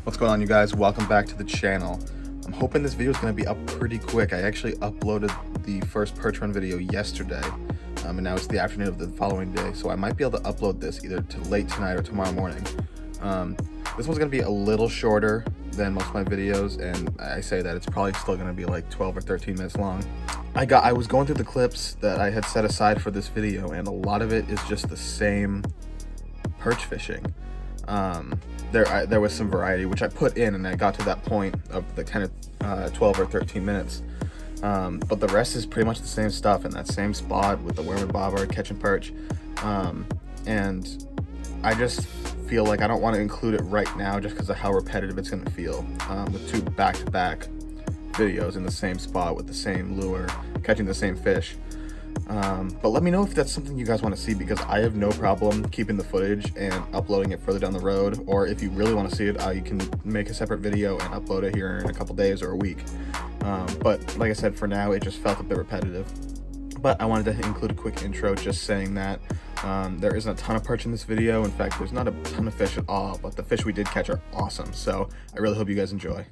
What's going on, you guys? Welcome back to the channel. I'm hoping this video is going to be up pretty quick. I actually uploaded the first perch run video yesterday, and now it's the afternoon of the following day, so I might be able to upload this either to late tonight or tomorrow morning. This one's going to be a little shorter than most of my videos, and I say that it's probably still going to be like 12 or 13 minutes long. I was going through the clips that I had set aside for this video, and a lot of it is just the same perch fishing. There was some variety, which I put in, and I got to that point of the kind of 12 or 13 minutes. But the rest is pretty much the same stuff in that same spot with the worm and bobber, catching perch. And I just feel like I don't want to include it right now just because of how repetitive it's going to feel with two back-to-back videos in the same spot with the same lure, catching the same fish. But let me know if that's something you guys want to see, because I have no problem keeping the footage and uploading it further down the road. Or if you really want to see it, you can make a separate video and upload it here in a couple days or a week. But like I said, for now, it just felt a bit repetitive. But I wanted to include a quick intro just saying that there isn't a ton of perch in this video. In fact, there's not a ton of fish at all, but the fish we did catch are awesome. So I really hope you guys enjoy.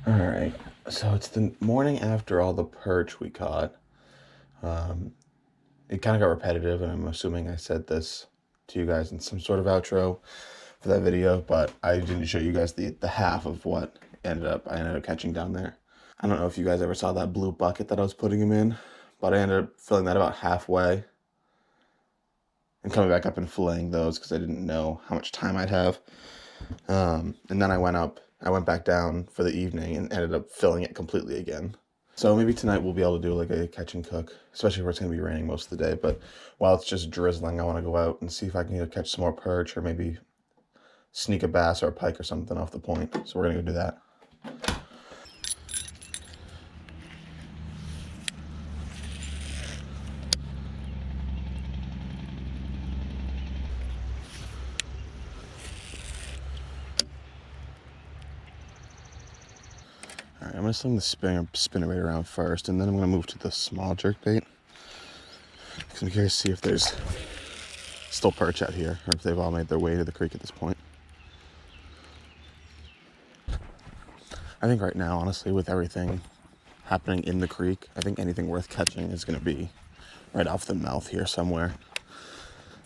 All right. So it's the morning after all the perch we caught. It kind of got repetitive, and I'm assuming I said this to you guys in some sort of outro for that video, but I didn't show you guys the half of what I ended up catching down there. I don't know if you guys ever saw that blue bucket that I was putting him in, but I ended up filling that about halfway and coming back up and filleting those because I didn't know how much time I'd have. And then I went back down for the evening and ended up filling it completely again. So maybe tonight we'll be able to do like a catch and cook, especially where it's going to be raining most of the day. But while it's just drizzling, I want to go out and see if I can either catch some more perch or maybe sneak a bass or a pike or something off the point. So we're going to go do that. All right, I'm going to sling the spinner around first, and then I'm going to move to the small jerkbait. Because I'm curious to see if there's still perch out here, or if they've all made their way to the creek at this point. I think right now, honestly, with everything happening in the creek, I think anything worth catching is going to be right off the mouth here somewhere.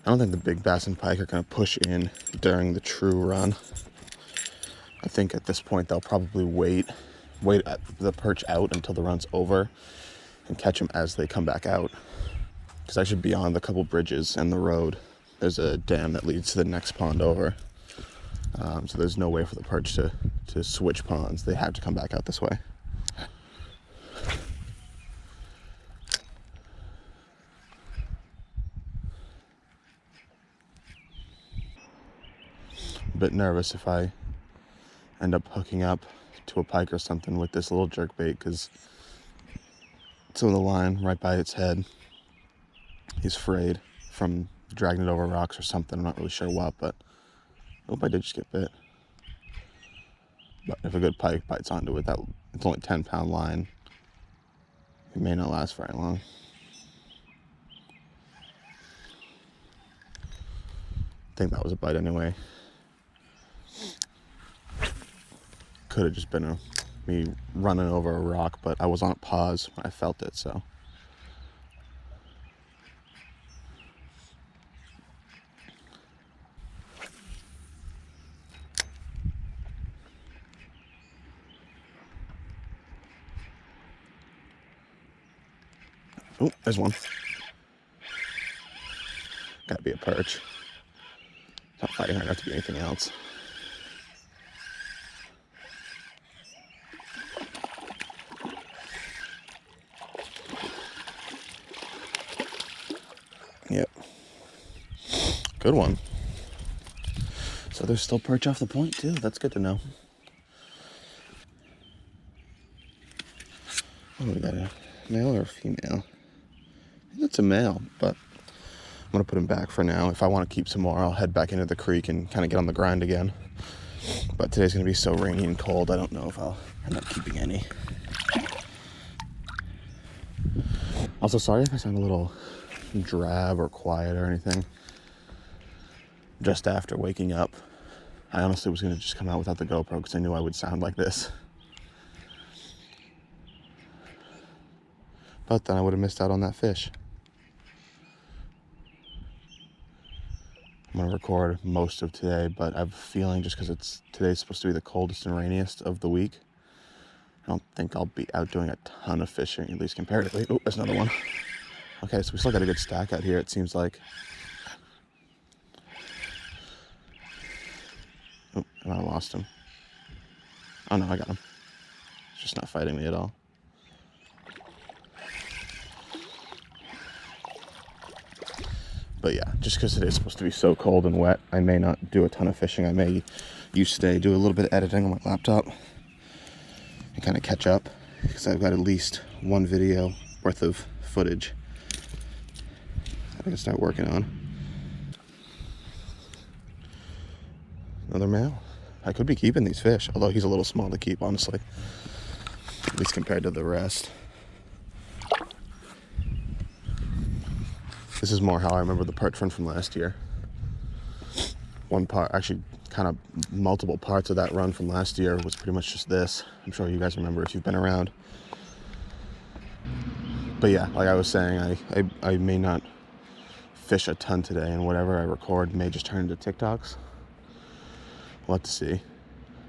I don't think the big bass and pike are going to push in during the true run. I think at this point they'll probably wait the perch out until the run's over and catch them as they come back out. Because actually beyond the couple bridges and the road, there's a dam that leads to the next pond over. So there's no way for the perch to switch ponds. They have to come back out this way. A bit nervous if I end up hooking up to a pike or something with this little jerkbait, because it's on the line right by its head. He's frayed from dragging it over rocks or something. I'm not really sure what, but I hope I did just get bit. But if a good pike bites onto it, it's only 10-pound line. It may not last very long. I think that was a bite anyway. Could have just been me running over a rock, but I was on pause when I felt it, so. Oh, there's one. Gotta be a perch. It's not fighting hard enough to be anything else. Yep. Good one. So there's still perch off the point too. That's good to know. What do we got, a male or a female? I think it's a male, but I'm gonna put him back for now. If I want to keep some more, I'll head back into the creek and kind of get on the grind again. But today's gonna be so rainy and cold, I don't know if I'll end up keeping any. Also, sorry if I sound a little drab or quiet or anything. Just after waking up, I honestly was going to just come out without the GoPro because I knew I would sound like this. But then I would have missed out on that fish. I'm going to record most of today, but I have a feeling just because today's supposed to be the coldest and rainiest of the week, I don't think I'll be out doing a ton of fishing, at least comparatively. Oh, there's another one. Okay, so we still got a good stack out here, it seems like. Oh, and I lost him. Oh no, I got him. He's just not fighting me at all. But yeah, just because it is supposed to be so cold and wet, I may not do a ton of fishing. I may use today, do a little bit of editing on my laptop and kind of catch up, because I've got at least one video worth of footage I can start working on. Another male. I could be keeping these fish, although he's a little small to keep, honestly, at least compared to the rest. This is more how I remember the perch run from last year. One part, actually kind of multiple parts of that run from last year was pretty much just this. I'm sure you guys remember if you've been around. But yeah, like I was saying, I may not fish a ton today, and whatever I record may just turn into TikToks. We'll have to see.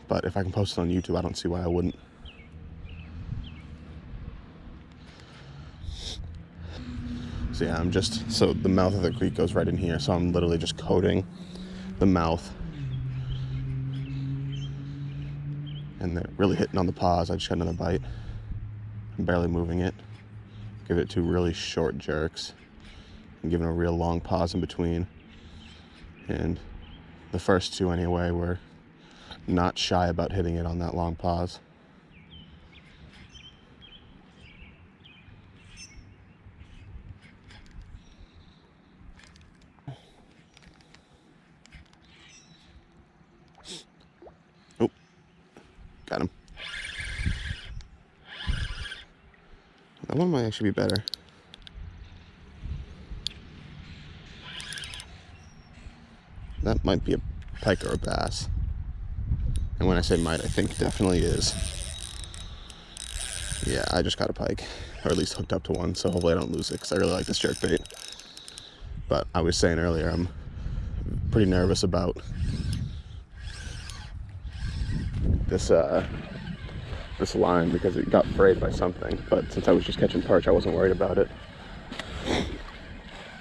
But if I can post it on YouTube, I don't see why I wouldn't. So yeah, so the mouth of the creek goes right in here, so I'm literally just coating the mouth. And they're really hitting on the paws. I just got another bite. I'm barely moving it. Give it 2 really short jerks and giving a real long pause in between. And the first 2 anyway were not shy about hitting it on that long pause. Oh, got him. That one might actually be better. That might be a pike or a bass. And when I say might, I think definitely is. Yeah, I just got a pike, or at least hooked up to one, so hopefully I don't lose it, because I really like this jerkbait. But I was saying earlier, I'm pretty nervous about this line, because it got frayed by something. But since I was just catching perch, I wasn't worried about it.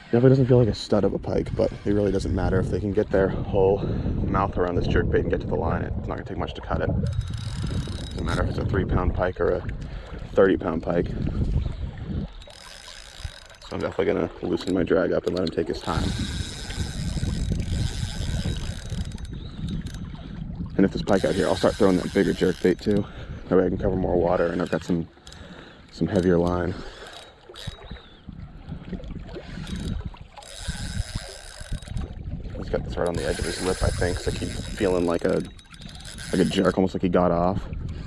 Definitely doesn't feel like a stud of a pike, but it really doesn't matter. If they can get their whole mouth around this jerkbait and get to the line, it's not gonna take much to cut it. Doesn't matter if it's a 3-pound pike or a 30-pound pike. So I'm definitely gonna loosen my drag up and let him take his time. And if there's pike out here, I'll start throwing that bigger jerkbait too. That way I can cover more water, and I've got some heavier line. He's got this right on the edge of his lip, I think, so I keep feeling like a jerk, almost like he got off.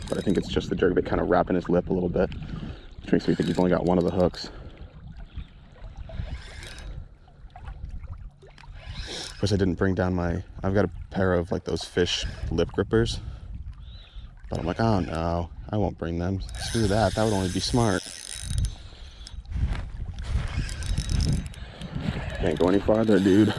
But I think it's just the jerkbait kind of wrapping his lip a little bit, which makes me think he's only got one of the hooks. Of course, I didn't bring down I've got a pair of like those fish lip grippers, but I'm like, oh no, I won't bring them. Screw that, that would only be smart. Can't go any farther, dude.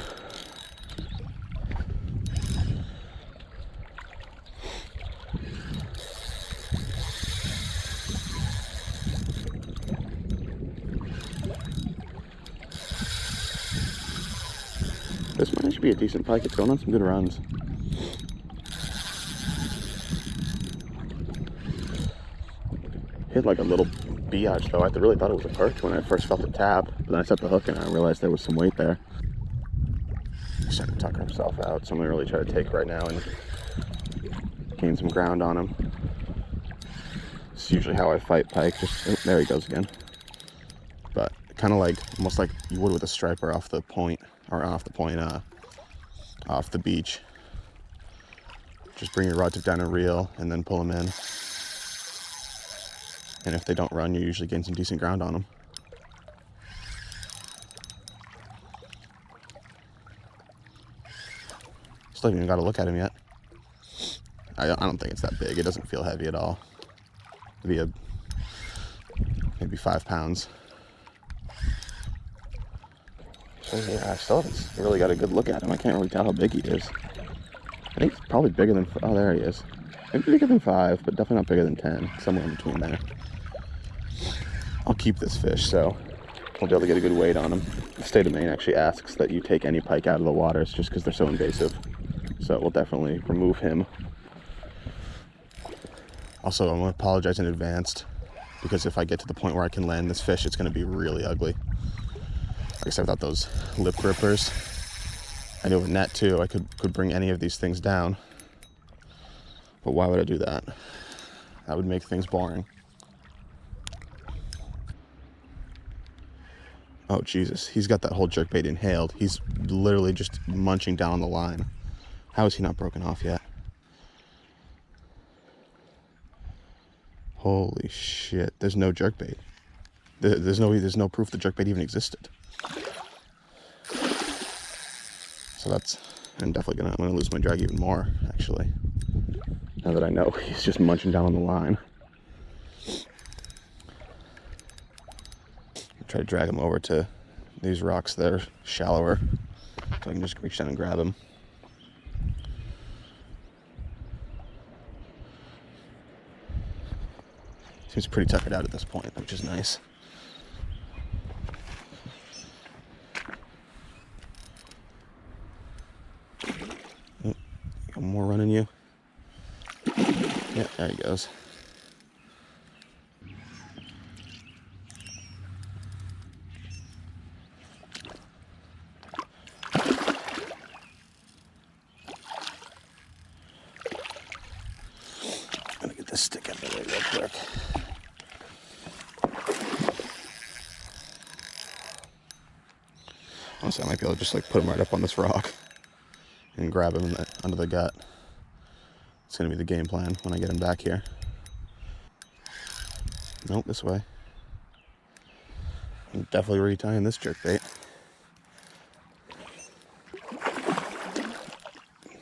This might actually be a decent pike. It's going on some good runs. Hit like a little biatch though. I really thought it was a perch when I first felt the tap. But then I set the hook and I realized there was some weight there. He's trying to tucker himself out, so I'm gonna really try to take right now and gain some ground on him. It's usually how I fight pike. There he goes again. But kind of like, almost like you would with a striper off the point, or off the beach. Just bring your rod tip down and reel, and then pull them in. And if they don't run, you usually gain some decent ground on them. Still haven't even got to look at him yet. I don't think it's that big. It doesn't feel heavy at all. Maybe maybe 5 pounds. So yeah, I still haven't really got a good look at him. I can't really tell how big he is. I think he's probably bigger than, oh, there he is. Maybe bigger than 5, but definitely not bigger than 10. Somewhere in between there. I'll keep this fish, so we'll be able to get a good weight on him. The state of Maine actually asks that you take any pike out of the waters just because they're so invasive. So we'll definitely remove him. Also, I'm going to apologize in advance because if I get to the point where I can land this fish, it's going to be really ugly. Like I said, without those lip grippers, I know with net too, I could bring any of these things down. But why would I do that? That would make things boring. Oh, Jesus. He's got that whole jerkbait inhaled. He's literally just munching down the line. How is he not broken off yet? Holy shit. There's no jerkbait. There's no proof the jerkbait even existed. So that's... I'm definitely I'm gonna lose my drag even more, actually. Now that I know he's just munching down on the line. Try to drag him over to these rocks that are shallower so I can just reach down and grab him. Seems pretty tuckered out at this point, which is nice. Oh, got more running you. Yeah, there he goes. Gonna get this stick out of the way real quick. Honestly, I might be able to just like put him right up on this rock and grab him under the gut. It's gonna be the game plan when I get him back here. Nope, this way. I'm definitely retying this jerkbait.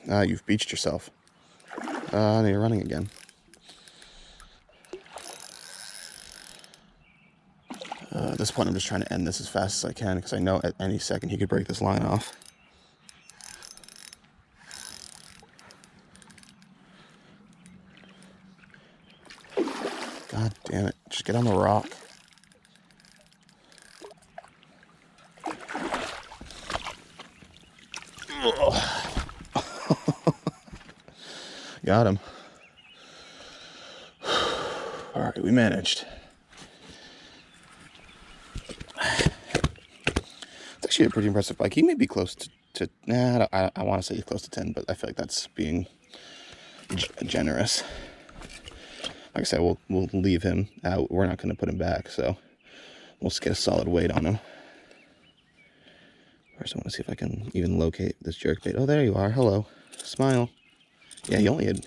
Ah, you've beached yourself. Now you're running again. At this point, I'm just trying to end this as fast as I can because I know at any second he could break this line off. God damn it. Just get on the rock. Got him. All right, we managed. It's actually a pretty impressive bike. He may be close to nah, I want to say he's close to 10, but I feel like that's being generous. Like I said, we'll leave him out. We're not going to put him back, so we'll just get a solid weight on him. First, I want to see if I can even locate this jerkbait. Oh, there you are. Hello. Smile. Yeah,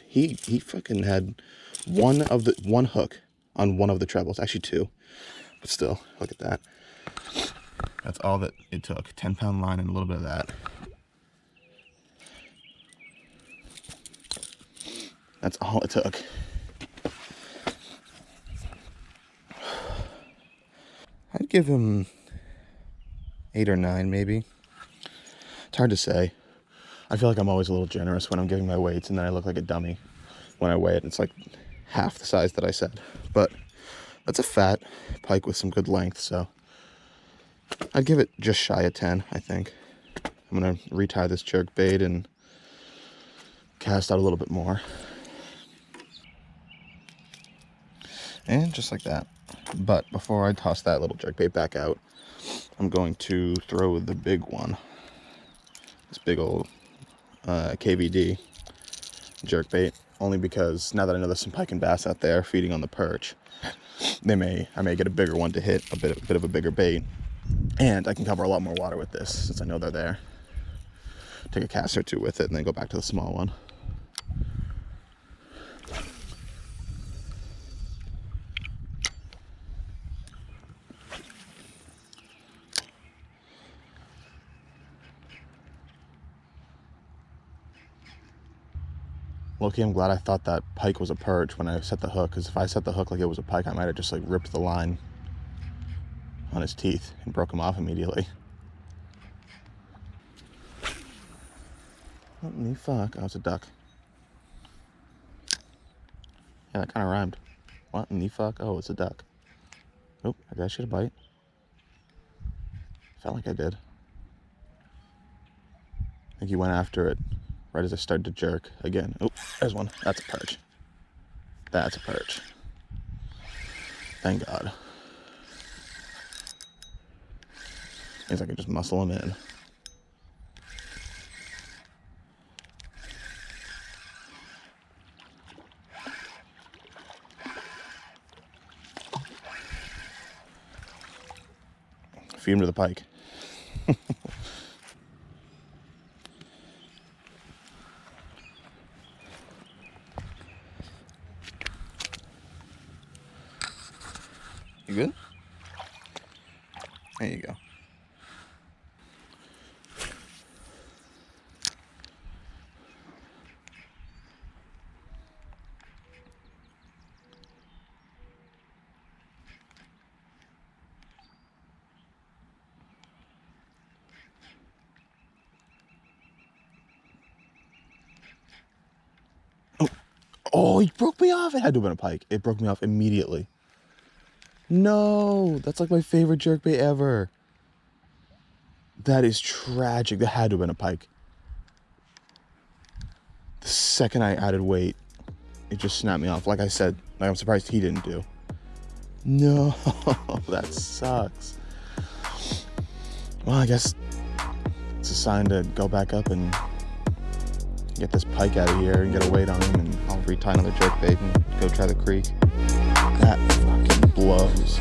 he fucking had one hook on one of the trebles. Actually 2. But still, look at that. That's all that it took. 10-pound line and a little bit of that. That's all it took. I'd give him 8 or 9, maybe. It's hard to say. I feel like I'm always a little generous when I'm giving my weights, and then I look like a dummy when I weigh it. It's like half the size that I said. But that's a fat pike with some good length, so I'd give it just shy of 10, I think. I'm going to retie this jerkbait and cast out a little bit more. And just like that. But before I toss that little jerkbait back out, I'm going to throw the big one. This big old KVD jerkbait, only because now that I know there's some pike and bass out there feeding on the perch, I may get a bigger one to hit, a bit of a bigger bait, and I can cover a lot more water with this since I know they're there. Take a cast or 2 with it and then go back to the small one. Low-key, I'm glad I thought that pike was a perch when I set the hook, because if I set the hook like it was a pike, I might have just like ripped the line on his teeth and broke him off immediately. What in the fuck? Oh, it's a duck. Yeah, that kind of rhymed. What in the fuck? Oh, it's a duck. Oh, did I shoot a bite? Felt like I did. I think he went after it right as I started to jerk again. Oh, there's one. That's a perch. That's a perch. Thank God. Means I can just muscle him in. Feed him to the pike. You good? There you go. Oh, he broke me off. It had to have been a pike. It broke me off immediately. No, that's like my favorite jerkbait ever. That is tragic. That had to have been a pike. The second I added weight, it just snapped me off. Like I said, like I'm surprised he didn't do. No, that sucks. Well, I guess it's a sign to go back up and get this pike out of here and get a weight on him, and I'll retie another jerkbait and go try the creek. That fucking blows.